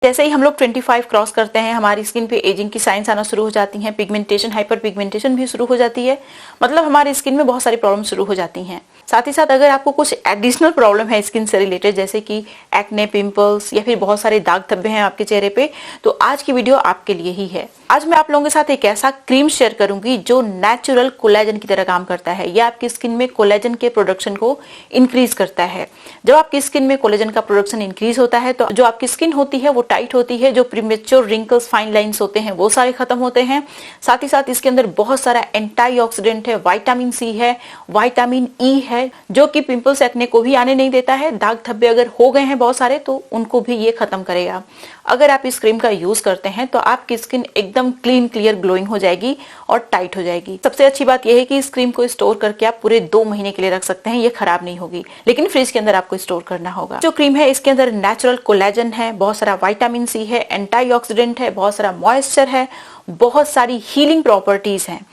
जैसे ही हम लोग 25 क्रॉस करते हैं, हमारी स्किन पे एजिंग की साइंस आना शुरू हो जाती हैं, पिगमेंटेशन, हाइपर पिगमेंटेशन भी शुरू हो जाती है। मतलब हमारी स्किन में बहुत सारी प्रॉब्लम शुरू हो जाती हैं। साथ ही साथ अगर आपको कुछ एडिशनल प्रॉब्लम है स्किन से रिलेटेड, जैसे कि एक्ने, पिंपल्स या फिर बहुत सारे दाग धब्बे हैं आपके चेहरे पे, तो आज की वीडियो आपके लिए ही है। आज मैं आप लोगों के साथ एक ऐसा क्रीम शेयर करूंगी जो नेचुरल कोलेजन की तरह काम करता है। यह आपकी स्किन में कोलेजन के प्रोडक्शन को इंक्रीज करता है। जब आपकी स्किन में कोलेजन का प्रोडक्शन इंक्रीज होता है तो जो आपकी स्किन होती है वो टाइट होती है, जो प्रीमेच्योर रिंकल्स, फाइन लाइंस होते हैं वो सारे खत्म होते हैं। साथ ही साथ इसके अंदर बहुत सारा एंटीऑक्सीडेंट है, विटामिन सी है, विटामिन ई है, जो कि पिंपल्स, एक्ने को भी आने नहीं देता है। दाग धब्बे अगर हो गए हैं बहुत सारे तो उनको भी ये खत्म करेगा। अगर आप इस क्रीम का यूज करते हैं तो आपकी स्किन एकदम क्लीन, क्लियर, ग्लोइंग हो जाएगी और टाइट हो जाएगी। सबसे अच्छी बात यह है कि इस क्रीम को स्टोर करके आप पूरे 2 महीने के लिए रख सकते हैं, ये खराब नहीं होगी, लेकिन फ्रिज के अंदर आपको स्टोर करना होगा। जो क्रीम है इसके अंदर नेचुरल कोलेजन है, बहुत सारा विटामिन सी है, एंटीऑक्सीडेंट है, बहुत सारा मॉइस्चर है, बहुत सारी हीलिंग प्रॉपर्टीज हैं।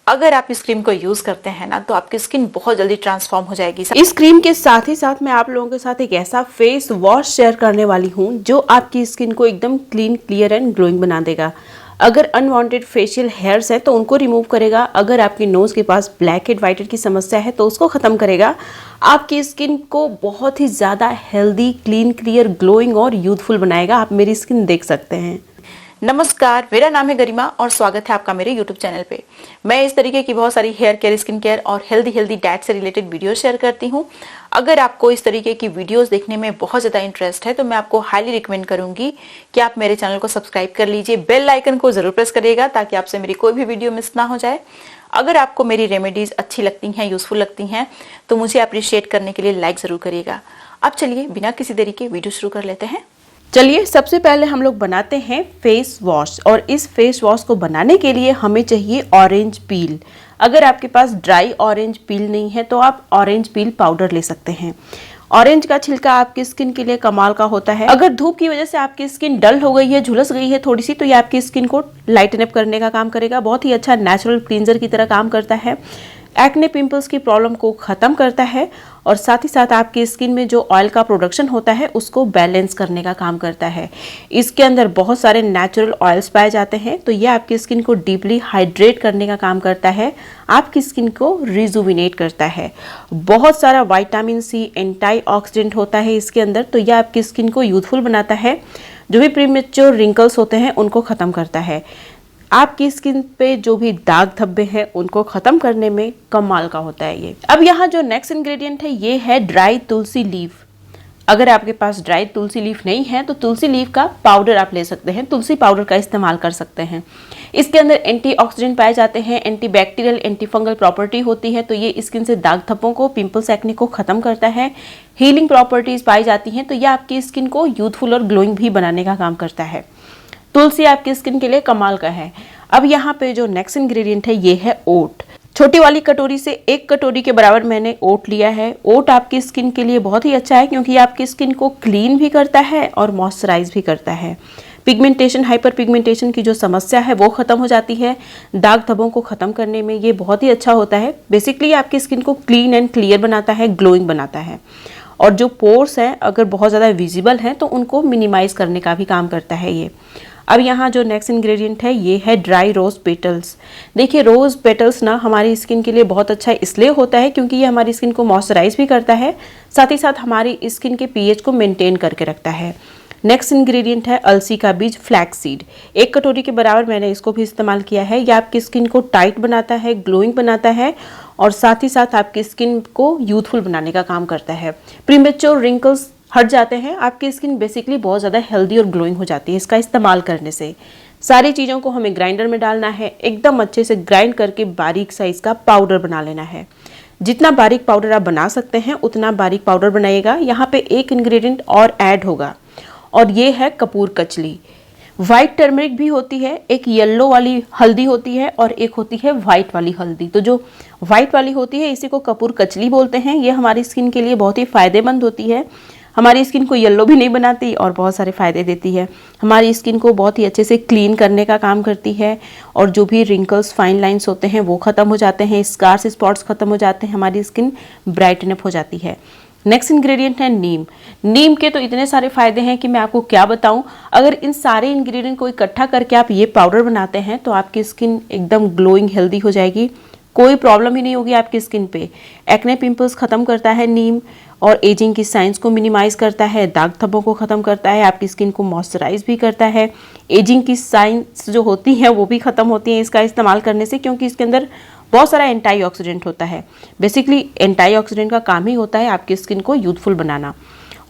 अगर आप इस क्रीम को यूज करते हैं ना तो आपकी स्किन बहुत जल्दी ट्रांसफॉर्म हो जाएगी। इस क्रीम के साथ ही साथ मैं आप लोगों के साथ एक ऐसा फेस वॉश शेयर करने वाली हूँ जो आपकी स्किन को एकदम क्लीन, क्लियर एंड ग्लोइंग बना देगा। अगर अनवांटेड फेशियल हेयर्स है तो उनको रिमूव करेगा। अगर आपकी नोज के पास ब्लैक हेड, व्हाइट हेड की समस्या है तो उसको खत्म करेगा। आपकी स्किन को बहुत ही ज्यादा हेल्दी, क्लीन, क्लियर, ग्लोइंग और यूथफुल बनाएगा। आप मेरी स्किन देख सकते हैं। नमस्कार, मेरा नाम है गरिमा और स्वागत है आपका मेरे YouTube चैनल पे। मैं इस तरीके की बहुत सारी हेयर केयर, स्किन केयर और हेल्दी डाइट से रिलेटेड वीडियो शेयर करती हूँ। अगर आपको इस तरीके की वीडियोस देखने में बहुत ज़्यादा इंटरेस्ट है तो मैं आपको हाईली रिकमेंड करूंगी कि आप मेरे चैनल को सब्सक्राइब कर लीजिए, बेल आइकन को जरूर प्रेस करिएगा ताकि आपसे मेरी कोई भी वीडियो मिस ना हो जाए। अगर आपको मेरी रेमेडीज अच्छी लगती हैं, यूजफुल लगती हैं तो मुझे अप्रिशिएट करने के लिए लाइक जरूर करिएगा। अब चलिए बिना किसी देरी के वीडियो शुरू कर लेते हैं। चलिए सबसे पहले हम लोग बनाते हैं फेस वॉश, और इस फेस वॉश को बनाने के लिए हमें चाहिए ऑरेंज पील। अगर आपके पास ड्राई ऑरेंज पील नहीं है तो आप ऑरेंज पील पाउडर ले सकते हैं। ऑरेंज का छिलका आपकी स्किन के लिए कमाल का होता है। अगर धूप की वजह से आपकी स्किन डल हो गई है, झुलस गई है थोड़ी सी, तो ये आपकी स्किन को लाइटन अप करने का काम करेगा। बहुत ही अच्छा नेचुरल क्लींजर की तरह काम करता है। एक्ने, पिंपल्स की प्रॉब्लम को खत्म करता है और साथ ही साथ आपकी स्किन में जो ऑयल का प्रोडक्शन होता है उसको बैलेंस करने का काम करता है। इसके अंदर बहुत सारे नेचुरल ऑयल्स पाए जाते हैं तो ये आपकी स्किन को डीपली हाइड्रेट करने का काम करता है, आपकी स्किन को रिजुविनेट करता है। बहुत सारा विटामिन सी, एंटीऑक्सीडेंट होता है इसके अंदर, तो यह आपकी स्किन को यूथफुल बनाता है। जो भी प्रीमेच्योर रिंकल्स होते हैं उनको खत्म करता है। आपकी स्किन पे जो भी दाग धब्बे हैं उनको खत्म करने में कमाल का होता है ये। अब यहाँ जो नेक्स्ट इंग्रेडिएंट है ये है ड्राई तुलसी लीफ। अगर आपके पास ड्राई तुलसी लीफ नहीं है तो तुलसी लीफ का पाउडर आप ले सकते हैं, तुलसी पाउडर का इस्तेमाल कर सकते हैं। इसके अंदर एंटीऑक्सीडेंट पाए जाते हैं, एंटीबैक्टीरियल, एंटीफंगल प्रॉपर्टी होती है, तो ये स्किन से दाग धब्बों को, पिंपल्स, एक्ने को खत्म करता है। हीलिंग प्रॉपर्टीज पाई जाती हैं तो यह आपकी स्किन को यूथफुल और ग्लोइंग भी बनाने का काम करता है। तुलसी आपकी स्किन के लिए कमाल का है। अब यहाँ पे जो नेक्स्ट इंग्रेडिएंट है ये है ओट। छोटी वाली कटोरी से 1 कटोरी के बराबर मैंने ओट लिया है। ओट आपकी स्किन के लिए बहुत ही अच्छा है क्योंकि ये आपकी स्किन को क्लीन भी करता है और मॉइस्चराइज भी करता है। पिगमेंटेशन, हाइपर पिगमेंटेशन की जो समस्या है वो खत्म हो जाती है। दाग धब्बों को खत्म करने में ये बहुत ही अच्छा होता है। बेसिकली आपकी स्किन को क्लीन एंड क्लियर बनाता है, ग्लोइंग बनाता है। और जो पोर्स हैं अगर बहुत ज़्यादा विजिबल हैं तो उनको मिनिमाइज करने का भी काम करता है ये। अब यहाँ जो नेक्स्ट इंग्रेडिएंट है ये है ड्राई रोज पेटल्स। देखिए रोज पेटल्स ना हमारी स्किन के लिए बहुत अच्छा इसलिए होता है क्योंकि ये हमारी स्किन को मॉइस्चराइज भी करता है, साथ ही साथ हमारी स्किन के पीएच को मेंटेन करके रखता है। नेक्स्ट इंग्रेडिएंट है अलसी का बीज, फ्लैक्स सीड। 1 कटोरी के बराबर मैंने इसको भी इस्तेमाल किया है। ये आपकी स्किन को टाइट बनाता है, ग्लोइंग बनाता है और साथ ही साथ आपकी स्किन को यूथफुल बनाने का काम करता है। प्रीमेच्योर रिंकल्स हट जाते हैं, आपकी स्किन बेसिकली बहुत ज़्यादा हेल्दी और ग्लोइंग हो जाती है इसका इस्तेमाल करने से। सारी चीज़ों को हमें ग्राइंडर में डालना है, एकदम अच्छे से ग्राइंड करके बारीक साइज का पाउडर बना लेना है। जितना बारीक पाउडर आप बना सकते हैं उतना बारीक पाउडर बनाइएगा। यहाँ पे एक इंग्रेडिएंट और ऐड होगा और ये है कपूर कचली। व्हाइट टर्मरिक भी होती है, एक येलो वाली हल्दी होती है और एक होती है व्हाइट वाली हल्दी। तो जो व्हाइट वाली होती है इसी को कपूर कचली बोलते हैं। ये हमारी स्किन के लिए बहुत ही फायदेमंद होती है, हमारी स्किन को येलो भी नहीं बनाती और बहुत सारे फायदे देती है। हमारी स्किन को बहुत ही अच्छे से क्लीन करने का काम करती है और जो भी रिंकल्स, फाइन लाइंस होते हैं वो खत्म हो जाते हैं, स्कार्स, स्पॉट्स खत्म हो जाते हैं, हमारी स्किन ब्राइटन अप हो जाती है। नेक्स्ट इंग्रेडिएंट है नीम। नीम के तो इतने सारे फायदे हैं कि मैं आपको क्या बताऊं। अगर इन सारे इंग्रेडिएंट को इकट्ठा करके आप ये पाउडर बनाते हैं तो आपकी स्किन एकदम ग्लोइंग हेल्दी हो जाएगी, कोई प्रॉब्लम ही नहीं होगी आपकी स्किन पे। एक्ने पिंपल्स खत्म करता है नीम, और एजिंग की साइंस को मिनिमाइज करता है, दाग धब्बों को खत्म करता है, आपकी स्किन को मॉइस्चराइज भी करता है। एजिंग की साइंस जो होती है वो भी खत्म होती है इसका इस्तेमाल करने से, क्योंकि इसके अंदर बहुत सारा एंटीऑक्सीडेंट होता है। बेसिकली एंटीऑक्सीडेंट का काम ही होता है आपकी स्किन को यूथफुल बनाना,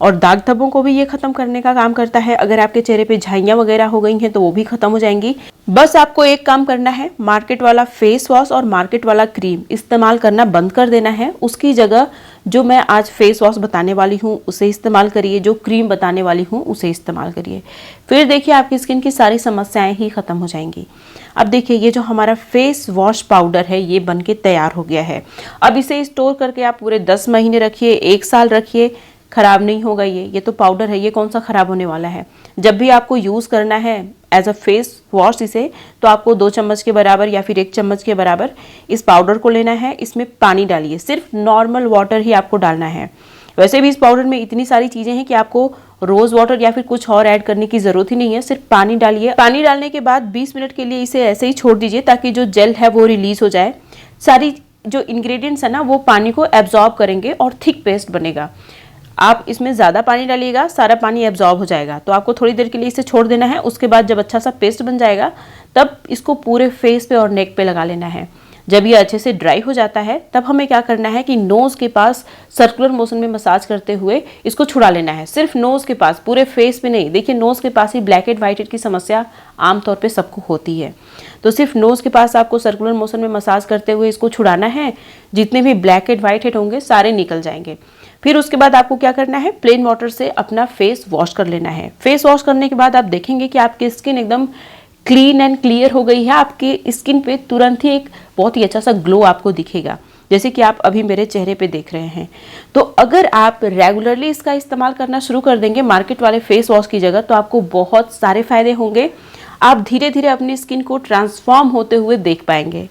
और दाग धब्बों को भी ये खत्म करने का काम करता है। अगर आपके चेहरे पे झाइयाँ वगैरह हो गई हैं तो वो भी खत्म हो जाएंगी। बस आपको एक काम करना है, मार्केट वाला फेस वॉश और मार्केट वाला क्रीम इस्तेमाल करना बंद कर देना है। उसकी जगह जो मैं आज फेस वॉश बताने वाली हूँ उसे इस्तेमाल करिए, जो क्रीम बताने वाली हूँ उसे इस्तेमाल करिए। फिर देखिए आपकी स्किन की सारी समस्याएं ही खत्म हो जाएंगी। अब देखिए ये जो हमारा फेस वॉश पाउडर है ये बन के तैयार हो गया है। अब इसे स्टोर करके आप पूरे 10 महीने रखिए, 1 साल रखिए, खराब नहीं होगा। ये तो पाउडर है, ये कौन सा खराब होने वाला है। जब भी आपको यूज करना है एज अ फेस वॉश इसे, तो आपको 2 चम्मच के बराबर या फिर 1 चम्मच के बराबर इस पाउडर को लेना है। इसमें पानी डालिए, सिर्फ नॉर्मल वाटर ही आपको डालना है। वैसे भी इस पाउडर में इतनी सारी चीजें हैं कि आपको रोज वाटर या फिर कुछ और ऐड करने की जरूरत ही नहीं है, सिर्फ पानी डालिए। पानी डालने के बाद 20 मिनट के लिए इसे ऐसे ही छोड़ दीजिए ताकि जो जेल है वो रिलीज हो जाए। सारी जो इंग्रेडिएंट्स है ना वो पानी को एब्जॉर्ब करेंगे और थिक पेस्ट बनेगा। आप इसमें ज़्यादा पानी डालिएगा, सारा पानी एब्जॉर्ब हो जाएगा। तो आपको थोड़ी देर के लिए इसे छोड़ देना है। उसके बाद जब अच्छा सा पेस्ट बन जाएगा तब इसको पूरे फेस पे और नेक पे लगा लेना है। जब ये अच्छे से ड्राई हो जाता है तब हमें क्या करना है कि नोज के पास सर्कुलर मोशन में मसाज करते हुए इसको छुड़ा लेना है। सिर्फ नोज के पास, पूरे फेस पे नहीं। देखिए नोज के पास ही ब्लैक हेड व्हाइट हेड की समस्या आमतौर पे सबको होती है, तो सिर्फ नोज के पास आपको सर्कुलर मोशन में मसाज करते हुए इसको छुड़ाना है। जितने भी ब्लैक हेड व्हाइट हेड होंगे सारे निकल जाएंगे। फिर उसके बाद आपको क्या करना है, प्लेन वाटर से अपना फेस वॉश कर लेना है। फेस वॉश करने के बाद आप देखेंगे कि आपकी स्किन एकदम क्लीन एंड क्लियर हो गई है। आपकी स्किन पे तुरंत ही एक बहुत ही अच्छा सा ग्लो आपको दिखेगा, जैसे कि आप अभी मेरे चेहरे पे देख रहे हैं। तो अगर आप रेगुलरली इसका इस्तेमाल करना शुरू कर देंगे मार्केट वाले फेस वॉश की जगह, तो आपको बहुत सारे फायदे होंगे। आप धीरे धीरे अपनी स्किन को ट्रांसफॉर्म होते हुए देख पाएंगे।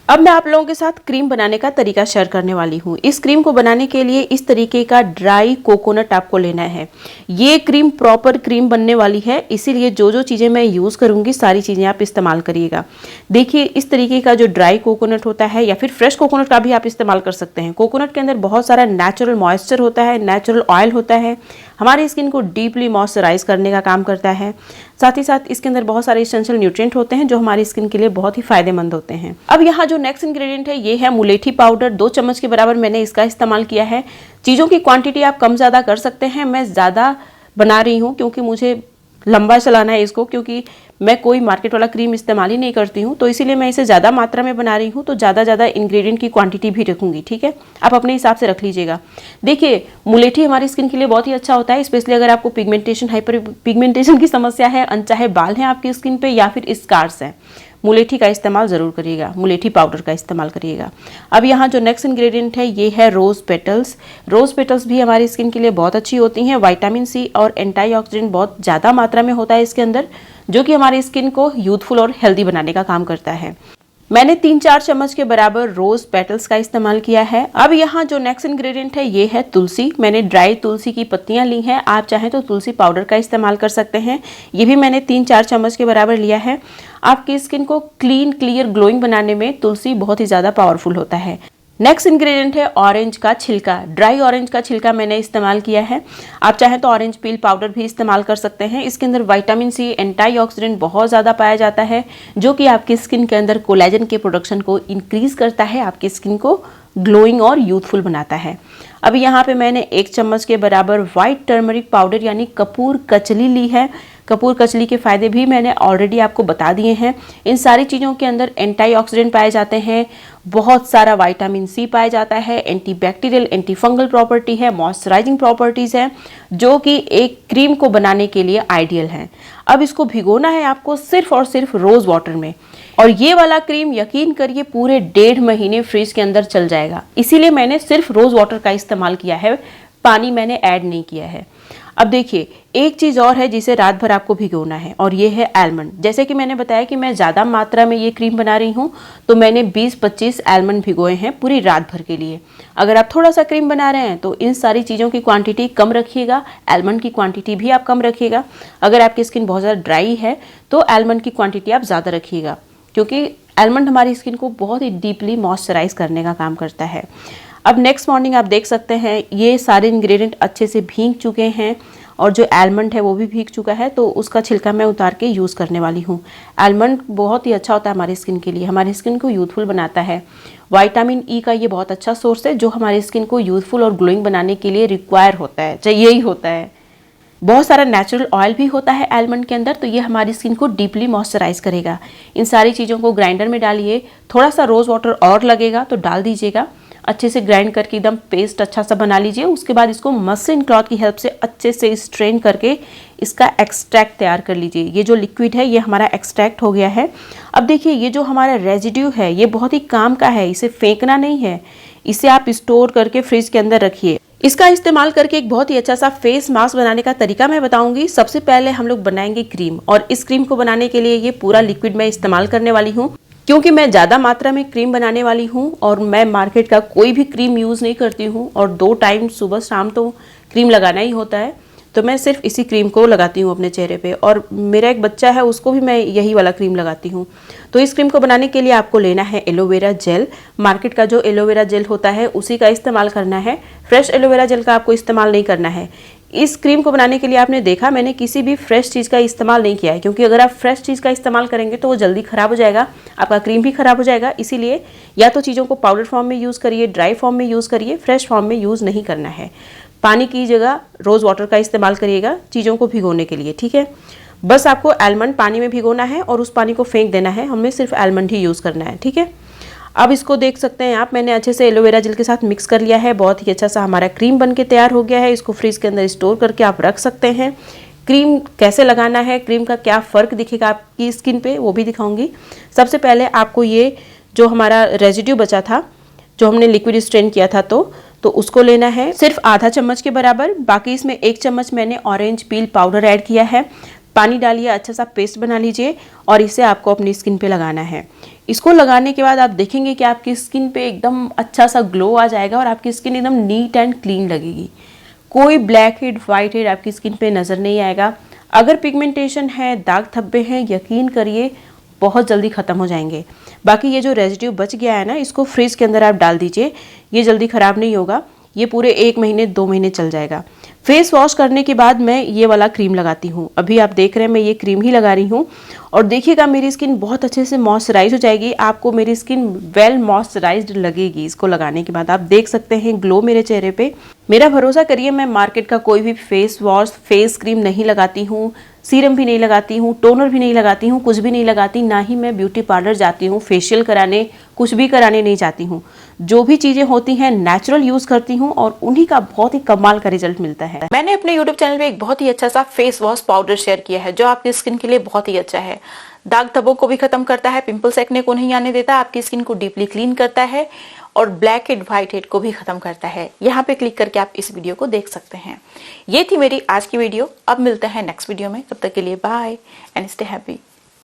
अब मैं आप लोगों के साथ क्रीम बनाने का तरीका शेयर करने वाली हूँ। इस क्रीम को बनाने के लिए इस तरीके का ड्राई कोकोनट आपको लेना है। ये क्रीम प्रॉपर क्रीम बनने वाली है, इसीलिए जो जो चीज़ें मैं यूज़ करूँगी सारी चीज़ें आप इस्तेमाल करिएगा। देखिए इस तरीके का जो ड्राई कोकोनट होता है या फिर फ्रेश कोकोनट का भी आप इस्तेमाल कर सकते हैं। कोकोनट के अंदर बहुत सारा नेचुरल मॉइस्चर होता है, नेचुरल ऑयल होता है, हमारी स्किन को डीपली मॉइस्चराइज करने का काम करता है। साथ ही साथ इसके अंदर बहुत सारे एसेंशियल न्यूट्रिएंट होते हैं जो हमारी स्किन के लिए बहुत ही फायदेमंद होते हैं। अब यहाँ जो नेक्स्ट इंग्रेडिएंट है ये है मुलेठी पाउडर। 2 चम्मच के बराबर मैंने इसका इस्तेमाल किया है। चीज़ों की क्वांटिटी आप कम ज़्यादा कर सकते हैं। मैं ज़्यादा बना रही हूँ क्योंकि मुझे लंबा चलाना है इसको, क्योंकि मैं कोई मार्केट वाला क्रीम इस्तेमाल ही नहीं करती हूँ, तो इसीलिए मैं इसे ज़्यादा मात्रा में बना रही हूँ। तो ज़्यादा इंग्रेडिएंट की क्वांटिटी भी रखूँगी, ठीक है। आप अपने हिसाब से रख लीजिएगा। देखिए मुलेठी हमारी स्किन के लिए बहुत ही अच्छा होता है, स्पेशली अगर आपको पिगमेंटेशन, हाइपर पिगमेंटेशन की समस्या है, अनचाहे बाल हैं आपकी स्किन पे या फिर स्कार्स हैं, मुलेठी का इस्तेमाल ज़रूर करिएगा, मुलेठी पाउडर का इस्तेमाल करिएगा। अब यहाँ जो नेक्स्ट इंग्रेडिएंट है ये है रोज़ पेटल्स। रोज़ पेटल्स भी हमारी स्किन के लिए बहुत अच्छी होती हैं। विटामिन सी और एंटीऑक्सीडेंट बहुत ज़्यादा मात्रा में होता है इसके अंदर, जो कि हमारी स्किन को यूथफुल और हेल्दी बनाने का काम करता है। मैंने 3-4 चम्मच के बराबर रोज पेटल्स का इस्तेमाल किया है। अब यहाँ जो नेक्स्ट इंग्रेडिएंट है ये है तुलसी। मैंने ड्राई तुलसी की पत्तियां ली हैं, आप चाहें तो तुलसी पाउडर का इस्तेमाल कर सकते हैं। ये भी मैंने 3-4 चम्मच के बराबर लिया है। आपकी स्किन को क्लीन, क्लियर, ग्लोइंग बनाने में तुलसी बहुत ही ज़्यादा पावरफुल होता है। नेक्स्ट इंग्रेडिएंट है ऑरेंज का छिलका। ड्राई ऑरेंज का छिलका मैंने इस्तेमाल किया है। आप चाहें तो ऑरेंज पील पाउडर भी इस्तेमाल कर सकते हैं। इसके अंदर विटामिन सी, एंटीऑक्सीडेंट बहुत ज़्यादा पाया जाता है, जो कि आपकी स्किन के अंदर कोलेजन के प्रोडक्शन को इंक्रीज करता है, आपकी स्किन को ग्लोइंग और यूथफुल बनाता है। अभी यहाँ पे मैंने 1 चम्मच के बराबर व्हाइट टर्मरिक पाउडर यानी कपूर कचली ली है। कपूर कचली के फायदे भी मैंने ऑलरेडी आपको बता दिए हैं। इन सारी चीज़ों के अंदर एंटीऑक्सीडेंट पाए जाते हैं, बहुत सारा विटामिन सी पाया जाता है, एंटीबैक्टीरियल, एंटी फंगल प्रॉपर्टी है, मॉइस्चराइजिंग प्रॉपर्टीज़ है, जो कि एक क्रीम को बनाने के लिए आइडियल है। अब इसको भिगोना है आपको सिर्फ और सिर्फ रोज़ वाटर में, और ये वाला क्रीम यकीन करिए पूरे 1.5 महीने फ्रिज के अंदर चल जाएगा। इसीलिए मैंने सिर्फ रोज़ वाटर का इस्तेमाल किया है, पानी मैंने ऐड नहीं किया है। अब देखिए एक चीज़ और है जिसे रात भर आपको भिगोना है, और ये है आलमंड। जैसे कि मैंने बताया कि मैं ज़्यादा मात्रा में ये क्रीम बना रही हूँ, तो मैंने 20-25 आलमंड भिगोए हैं पूरी रात भर के लिए। अगर आप थोड़ा सा क्रीम बना रहे हैं तो इन सारी चीज़ों की क्वांटिटी कम रखिएगा, आलमंड की क्वांटिटी भी आप कम रखिएगा। अगर आपकी स्किन बहुत ज़्यादा ड्राई है तो आलमंड की क्वांटिटी आप ज़्यादा रखिएगा, क्योंकि आलमंड हमारी स्किन को बहुत ही डीपली मॉइस्चराइज करने का काम करता है। अब नेक्स्ट मॉर्निंग आप देख सकते हैं ये सारे इंग्रेडिएंट अच्छे से भीग चुके हैं और जो आलमंड है वो भी भीग चुका है, तो उसका छिलका मैं उतार के यूज़ करने वाली हूँ। आलमंड बहुत ही अच्छा होता है हमारी स्किन के लिए, हमारी स्किन को यूथफुल बनाता है। विटामिन ई का ये बहुत अच्छा सोर्स है जो हमारी स्किन को यूथफुल और ग्लोइंग बनाने के लिए रिक्वायर होता है, चाहिए ही होता है। बहुत सारा नेचुरल ऑयल भी होता है आलमंड के अंदर, तो ये हमारी स्किन को डीपली मॉइस्चराइज करेगा। इन सारी चीज़ों को ग्राइंडर में डालिए, थोड़ा सा रोज़ वाटर और लगेगा तो डाल दीजिएगा, अच्छे से ग्राइंड करके एकदम पेस्ट अच्छा सा बना लीजिए। उसके बाद इसको मसलिन क्लॉथ की हेल्प से अच्छे से स्ट्रेन करके इसका एक्सट्रैक्ट तैयार कर लीजिए। ये जो लिक्विड है ये हमारा एक्सट्रैक्ट हो गया है। अब देखिए ये जो हमारा रेजिड्यू है ये बहुत ही काम का है, इसे फेंकना नहीं है, इसे आप स्टोर करके फ्रिज के अंदर रखिए। इसका इस्तेमाल करके एक बहुत ही अच्छा सा फेस मास्क बनाने का तरीका मैं बताऊंगी। सबसे पहले हम लोग बनाएंगे क्रीम, और इस क्रीम को बनाने के लिए ये पूरा लिक्विड मैं इस्तेमाल करने वाली हूँ, क्योंकि मैं ज़्यादा मात्रा में क्रीम बनाने वाली हूँ और मैं मार्केट का कोई भी क्रीम यूज़ नहीं करती हूँ, और 2 टाइम सुबह शाम तो क्रीम लगाना ही होता है, तो मैं सिर्फ इसी क्रीम को लगाती हूँ अपने चेहरे पे। और मेरा एक बच्चा है उसको भी मैं यही वाला क्रीम लगाती हूँ। तो इस क्रीम को बनाने के लिए आपको लेना है एलोवेरा जेल। मार्केट का जो एलोवेरा जेल होता है उसी का इस्तेमाल करना है, फ्रेश एलोवेरा जेल का आपको इस्तेमाल नहीं करना है। इस क्रीम को बनाने के लिए आपने देखा मैंने किसी भी फ्रेश चीज़ का इस्तेमाल नहीं किया है, क्योंकि अगर आप फ्रेश चीज़ का इस्तेमाल करेंगे तो वो जल्दी ख़राब हो जाएगा, आपका क्रीम भी ख़राब हो जाएगा। इसीलिए या तो चीज़ों को पाउडर फॉर्म में यूज़ करिए, ड्राई फॉर्म में यूज़ करिए, फ्रेश फॉर्म में यूज़ नहीं करना है। पानी की जगह रोज़ वाटर का इस्तेमाल करिएगा चीज़ों को भिगोने के लिए, ठीक है। बस आपको आलमंड पानी में भिगोना है और उस पानी को फेंक देना है, हमें सिर्फ आलमंड ही यूज़ करना है, ठीक है। अब इसको देख सकते हैं आप, मैंने अच्छे से एलोवेरा जेल के साथ मिक्स कर लिया है, बहुत ही अच्छा सा हमारा क्रीम बन के तैयार हो गया है। इसको फ्रिज के अंदर स्टोर करके आप रख सकते हैं। क्रीम कैसे लगाना है, क्रीम का क्या फ़र्क दिखेगा आपकी स्किन पे वो भी दिखाऊंगी। सबसे पहले आपको ये जो हमारा रेजिड्यू बचा था, जो हमने लिक्विड स्ट्रेन किया था, तो उसको लेना है सिर्फ आधा चम्मच के बराबर। बाकी इसमें 1 चम्मच मैंने ऑरेंज पील पाउडर ऐड किया है। पानी डालिए, अच्छा सा पेस्ट बना लीजिए और इसे आपको अपनी स्किन पे लगाना है। इसको लगाने के बाद आप देखेंगे कि आपकी स्किन पे एकदम अच्छा सा ग्लो आ जाएगा और आपकी स्किन एकदम नीट एंड क्लीन लगेगी। कोई ब्लैक हेड वाइट हेड आपकी स्किन पे नज़र नहीं आएगा। अगर पिगमेंटेशन है, दाग धब्बे हैं, यकीन करिए बहुत जल्दी ख़त्म हो जाएंगे। बाकी ये जो रेजिड्यू बच गया है ना, इसको फ्रिज के अंदर आप डाल दीजिए, ये जल्दी ख़राब नहीं होगा, ये पूरे 1 महीने 2 महीने चल जाएगा। फेस वॉश करने के बाद मैं ये वाला क्रीम लगाती हूँ। अभी आप देख रहे हैं मैं ये क्रीम ही लगा रही हूँ और देखिएगा मेरी स्किन बहुत अच्छे से मॉइस्चराइज हो जाएगी। आपको मेरी स्किन वेल मॉइस्चराइज्ड लगेगी इसको लगाने के बाद। आप देख सकते हैं ग्लो मेरे चेहरे पे। मेरा भरोसा करिए, मैं मार्केट का कोई भी फेस वॉश, फेस क्रीम नहीं लगाती हूँ, सीरम भी नहीं लगाती हूँ, टोनर भी नहीं लगाती हूँ, कुछ भी नहीं लगाती, ना ही मैं ब्यूटी पार्लर जाती हूँ फेशियल कराने, कुछ भी कराने नहीं जाती हूँ। जो भी चीज़ें होती हैं नेचुरल यूज़ करती हूँ और उन्हीं का बहुत ही कमाल का रिजल्ट मिलता है। मैंने अपने YouTube चैनल पे एक बहुत ही अच्छा सा फेस वॉश पाउडर शेयर किया है जो आपकी स्किन के लिए बहुत ही अच्छा है। दाग धब्बों को भी खत्म करता है, पिंपल्स एक्ने को नहीं आने देता, आपकी स्किन को डीपली क्लीन करता है और ब्लैक हेड व्हाइट हेड को भी खत्म करता है। यहाँ पे क्लिक करके आप इस वीडियो को देख सकते हैं। ये थी मेरी आज की वीडियो। अब मिलते हैं नेक्स्ट वीडियो में, तब तक के लिए बाय एंड स्टे हैप्पी।